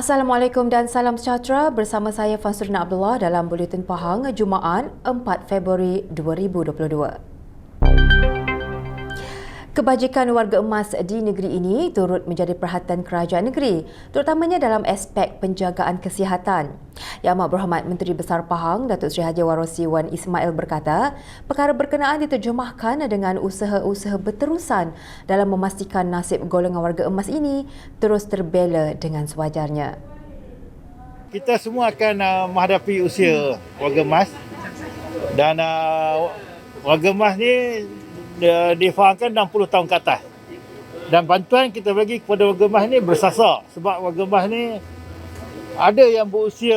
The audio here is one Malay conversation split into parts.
Assalamualaikum dan salam sejahtera, bersama saya Fansurina Abdullah dalam Buletin Pahang Jumaat 4 Februari 2022. Kebajikan warga emas di negeri ini turut menjadi perhatian kerajaan negeri, terutamanya dalam aspek penjagaan kesihatan. Yang Amat Berhormat Menteri Besar Pahang, Datuk Seri Haji Warosi Wan Ismail berkata, perkara berkenaan diterjemahkan dengan usaha-usaha berterusan dalam memastikan nasib golongan warga emas ini terus terbela dengan sewajarnya. Kita semua akan menghadapi usia warga emas dan warga emas ni difahamkan 60 tahun ke atas. Dan bantuan kita bagi kepada warga emas ni bersasar sebab warga emas ni ada yang berusia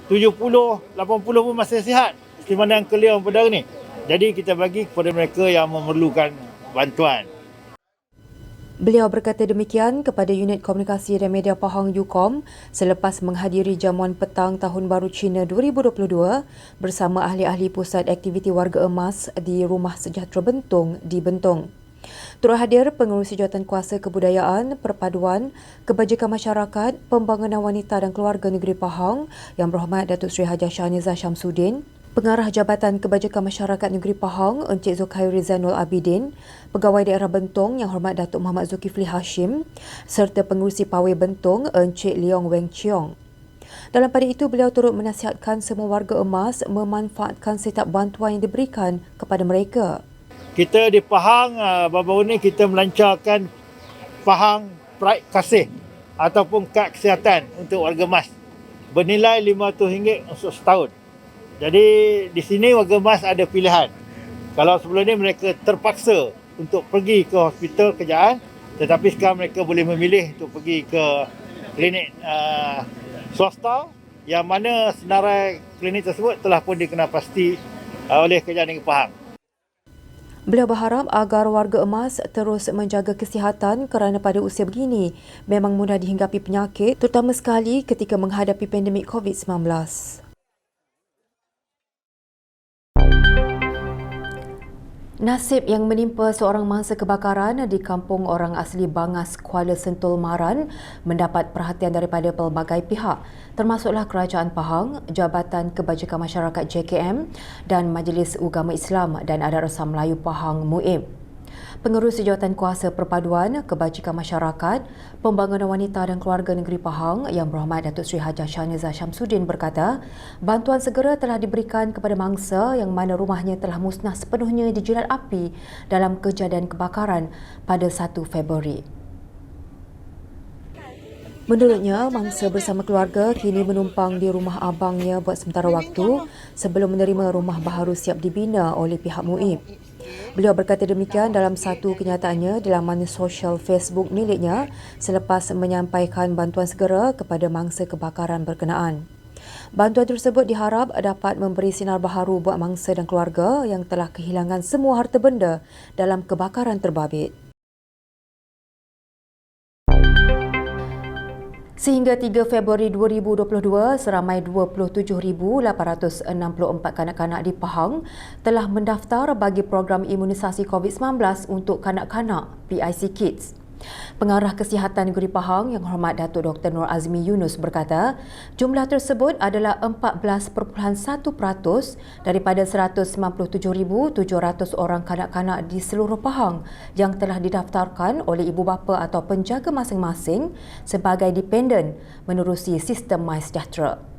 70, 80 pun masih sihat di mana yang kelia pada hari ni. Jadi kita bagi kepada mereka yang memerlukan bantuan. Beliau berkata demikian kepada Unit Komunikasi dan Media Pahang UKOM selepas menghadiri jamuan petang Tahun Baru Cina 2022 bersama ahli-ahli Pusat Aktiviti Warga Emas di Rumah Sejahtera Bentong di Bentong. Turut hadir Pengerusi Jawatankuasa Kebudayaan, Perpaduan, Kebajikan Masyarakat, Pembangunan Wanita dan Keluarga Negeri Pahang Yang Berhormat Datuk Seri Haji Shahnizah Syamsuddin, Pengarah Jabatan Kebajikan Masyarakat Negeri Pahang Encik Zulkhairi Zainul Abidin, Pegawai Daerah Bentong Yang Hormat Datuk Muhammad Zulkifli Hashim serta Pengerusi Pawai Bentong Encik Leong Weng Chiong. Dalam pada itu, beliau turut menasihatkan semua warga emas memanfaatkan setiap bantuan yang diberikan kepada mereka. Kita di Pahang baru-baru ni kita melancarkan Pahang Pride Kasih ataupun kad kesihatan untuk warga emas bernilai RM500 untuk setahun. Jadi di sini warga emas ada pilihan. Kalau sebelum ni mereka terpaksa untuk pergi ke hospital kerajaan, tetapi sekarang mereka boleh memilih untuk pergi ke klinik swasta yang mana senarai klinik tersebut telah pun dikenal pasti oleh Kerajaan Negeri Pahang. Beliau berharap agar warga emas terus menjaga kesihatan kerana pada usia begini memang mudah dihinggapi penyakit, terutama sekali ketika menghadapi pandemik COVID-19. Nasib yang menimpa seorang mangsa kebakaran di kampung orang asli Bangas, Kuala Sentul, Maran mendapat perhatian daripada pelbagai pihak, termasuklah Kerajaan Pahang, Jabatan Kebajikan Masyarakat JKM dan Majlis Ugama Islam dan Adat Resam Melayu Pahang MUIM. Pengerusi Jawatankuasa Perpaduan, Kebajikan Masyarakat, Pembangunan Wanita dan Keluarga Negeri Pahang Yang Berhormat Datuk Seri Haji Shahnizah Syamsuddin berkata, bantuan segera telah diberikan kepada mangsa yang mana rumahnya telah musnah sepenuhnya dijilat api dalam kejadian kebakaran pada 1 Februari. Menurutnya, mangsa bersama keluarga kini menumpang di rumah abangnya buat sementara waktu sebelum menerima rumah baharu siap dibina oleh pihak MUIB. Beliau berkata demikian dalam satu kenyataannya di laman sosial Facebook miliknya selepas menyampaikan bantuan segera kepada mangsa kebakaran berkenaan. Bantuan tersebut diharap dapat memberi sinar baharu buat mangsa dan keluarga yang telah kehilangan semua harta benda dalam kebakaran terbabit. Sehingga 3 Februari 2022, seramai 27,864 kanak-kanak di Pahang telah mendaftar bagi program imunisasi COVID-19 untuk kanak-kanak PIC Kids. Pengarah Kesihatan Negeri Pahang Yang Hormat Datuk Dr. Nur Azmi Yunus berkata, jumlah tersebut adalah 14.1% daripada 197,700 orang kanak-kanak di seluruh Pahang yang telah didaftarkan oleh ibu bapa atau penjaga masing-masing sebagai dependen menerusi sistem MySejahtera.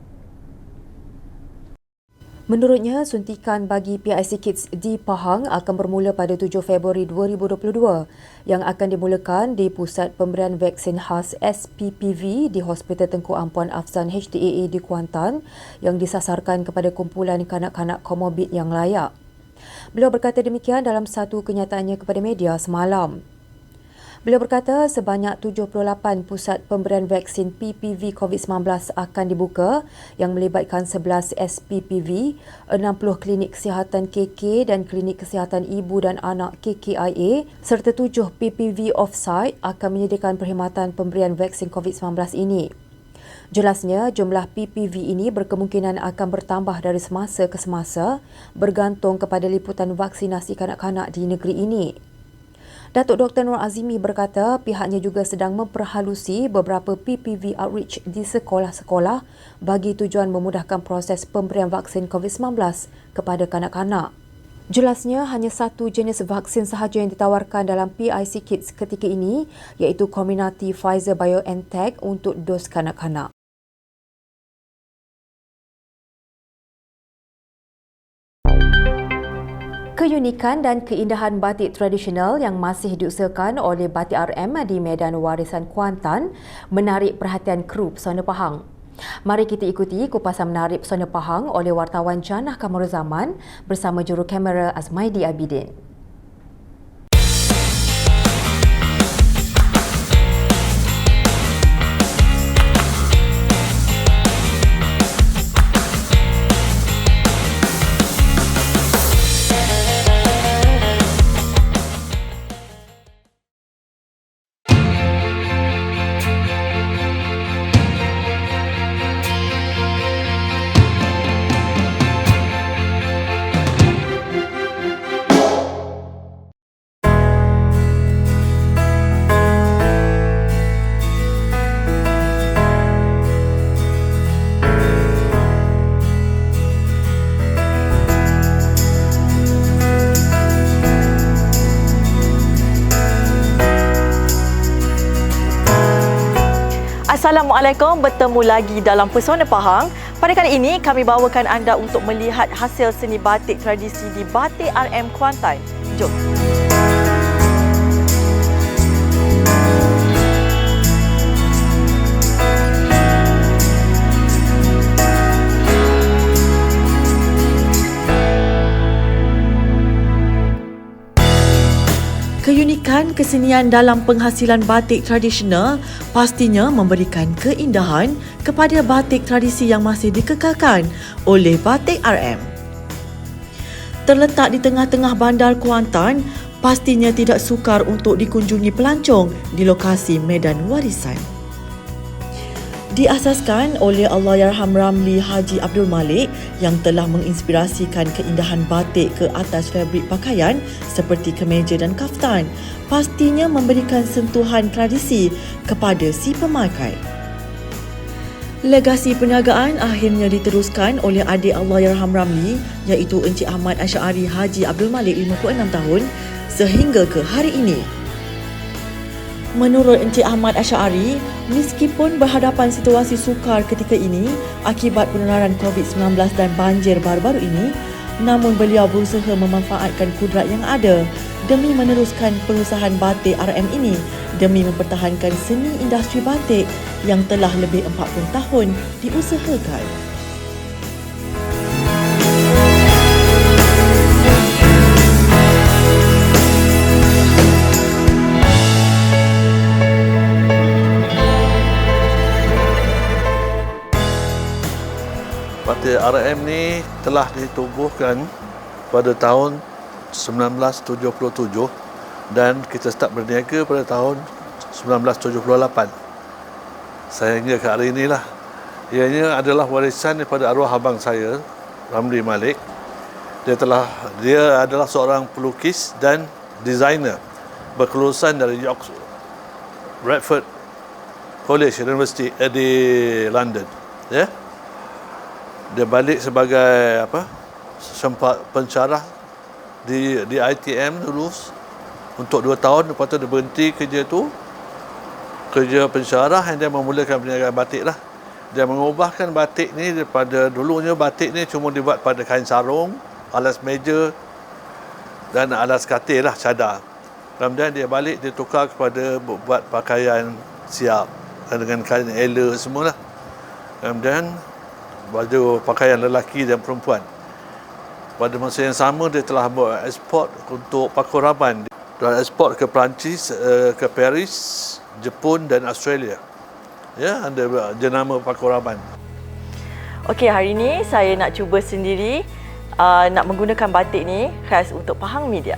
Menurutnya, suntikan bagi PIC Kids di Pahang akan bermula pada 7 Februari 2022 yang akan dimulakan di Pusat Pemberian Vaksin Khas SPPV di Hospital Tengku Ampuan Afzan HTAA di Kuantan yang disasarkan kepada kumpulan kanak-kanak komorbid yang layak. Beliau berkata demikian dalam satu kenyataannya kepada media semalam. Beliau berkata sebanyak 78 pusat pemberian vaksin PPV COVID-19 akan dibuka yang melibatkan 11 SPPV, 60 klinik kesihatan KK dan klinik kesihatan ibu dan anak KKIA serta 7 PPV off-site akan menyediakan perkhidmatan pemberian vaksin COVID-19 ini. Jelasnya, jumlah PPV ini berkemungkinan akan bertambah dari semasa ke semasa bergantung kepada liputan vaksinasi kanak-kanak di negeri ini. Datuk Dr. Nur Azimi berkata pihaknya juga sedang memperhalusi beberapa PPV outreach di sekolah-sekolah bagi tujuan memudahkan proses pemberian vaksin COVID-19 kepada kanak-kanak. Jelasnya hanya satu jenis vaksin sahaja yang ditawarkan dalam PIC Kids ketika ini iaitu Comirnaty Pfizer-BioNTech untuk dos kanak-kanak. Keunikan dan keindahan batik tradisional yang masih diusahakan oleh Batik RM di Medan Warisan Kuantan menarik perhatian kru Pesona Pahang. Mari kita ikuti kupasan menarik Pesona Pahang oleh wartawan Janah Kamaruzaman bersama juru kamera Azmaidi Abidin. Assalamualaikum, bertemu lagi dalam Pesona Pahang. Pada kali ini kami bawakan anda untuk melihat hasil seni batik tradisi di Batik RM Kuantan. Jom. Keunikan kesenian dalam penghasilan batik tradisional pastinya memberikan keindahan kepada batik tradisi yang masih dikekalkan oleh Batik RM. Terletak di tengah-tengah bandar Kuantan, pastinya tidak sukar untuk dikunjungi pelancong di lokasi Medan Warisan. Diasaskan oleh Allahyarham Ramli Haji Abdul Malik yang telah menginspirasikan keindahan batik ke atas fabrik pakaian seperti kemeja dan kaftan, pastinya memberikan sentuhan tradisi kepada si pemakai. Legasi perniagaan akhirnya diteruskan oleh adik Allahyarham Ramli iaitu Encik Ahmad Asy'ari Haji Abdul Malik 56 tahun sehingga ke hari ini. Menurut Encik Ahmad Asy'ari, meskipun berhadapan situasi sukar ketika ini akibat penularan COVID-19 dan banjir baru-baru ini, namun beliau berusaha memanfaatkan kudrat yang ada demi meneruskan perusahaan Batik RM ini demi mempertahankan seni industri batik yang telah lebih 40 tahun diusahakan. Batik RM ni telah ditubuhkan pada tahun 1977 dan kita start berniaga pada tahun 1978 sehingga ke hari inilah. Ianya adalah warisan daripada arwah abang saya, Ramli Malik. Dia adalah seorang pelukis dan designer berkelulusan dari York Bradford College University di London. Ya. Dia balik sebagai pensyarah di ITM dulu untuk 2 tahun. Lepas tu dia berhenti kerja pensyarah dan dia memulakan perniagaan batik lah. Dia mengubahkan batik ni daripada dulunya batik ni cuma dibuat pada kain sarung, alas meja dan alas katil lah, cadar. Kemudian dia balik, dia tukar kepada buat pakaian siap dengan kain ela semualah. Kemudian baju pakaian lelaki dan perempuan. Pada masa yang sama dia telah buat ekspor untuk pakuraban. Dia ekspor ke Perancis, ke Paris, Jepun dan Australia. Ya, ada jenama pakuraban. Okey, hari ini saya nak cuba sendiri nak menggunakan batik ni khas untuk Pahang Media.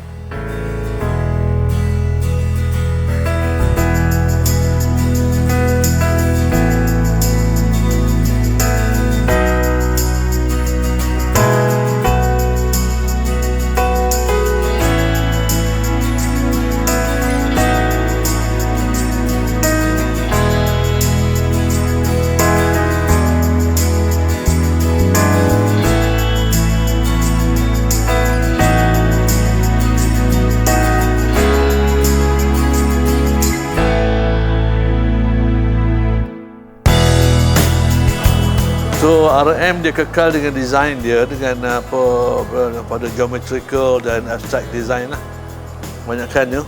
So RM dia kekal dengan design dia dengan pada geometrical dan abstract design lah. Banyakkannya.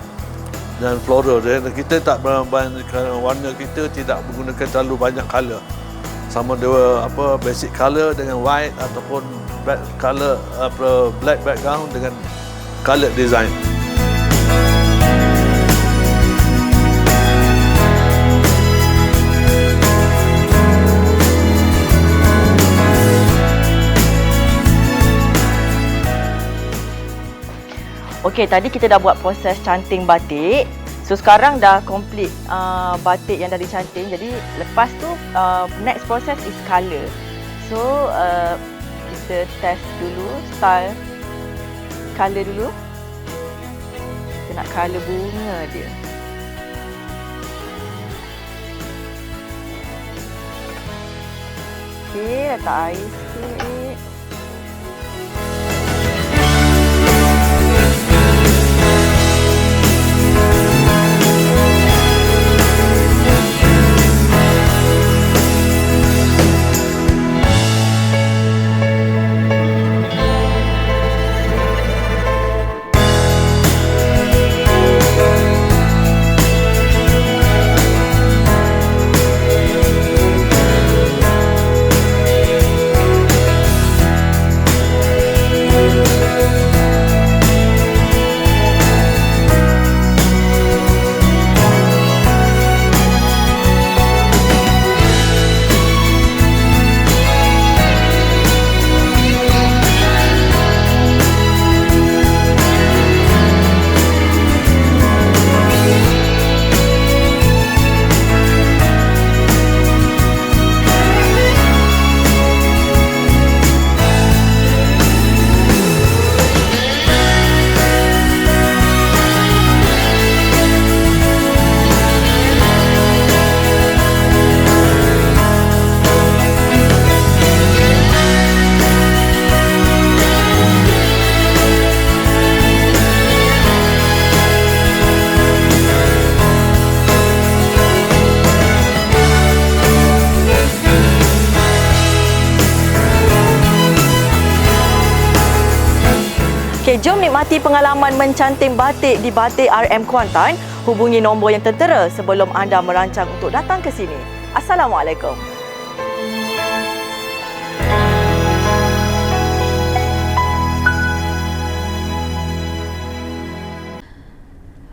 Dan floral dia. Kita tak warna kita tidak menggunakan terlalu banyak color. Sama dia basic color dengan white ataupun black background dengan colored design. Okey, tadi kita dah buat proses canting batik. So sekarang dah complete batik yang dah dicanting. Jadi lepas tu next process is colour. So kita test dulu style colour dulu. Kita nak colour bunga dia. Okey, letak air sikit. Okey, jom nikmati pengalaman mencanting batik di Batik RM Kuantan. Hubungi nombor yang tertera sebelum anda merancang untuk datang ke sini. Assalamualaikum.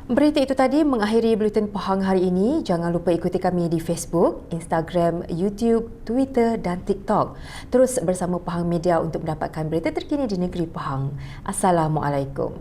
Berita itu tadi mengakhiri Buletin Pahang hari ini. Jangan lupa ikuti kami di Facebook, Instagram, YouTube, Twitter dan TikTok. Terus bersama Pahang Media untuk mendapatkan berita terkini di negeri Pahang. Assalamualaikum.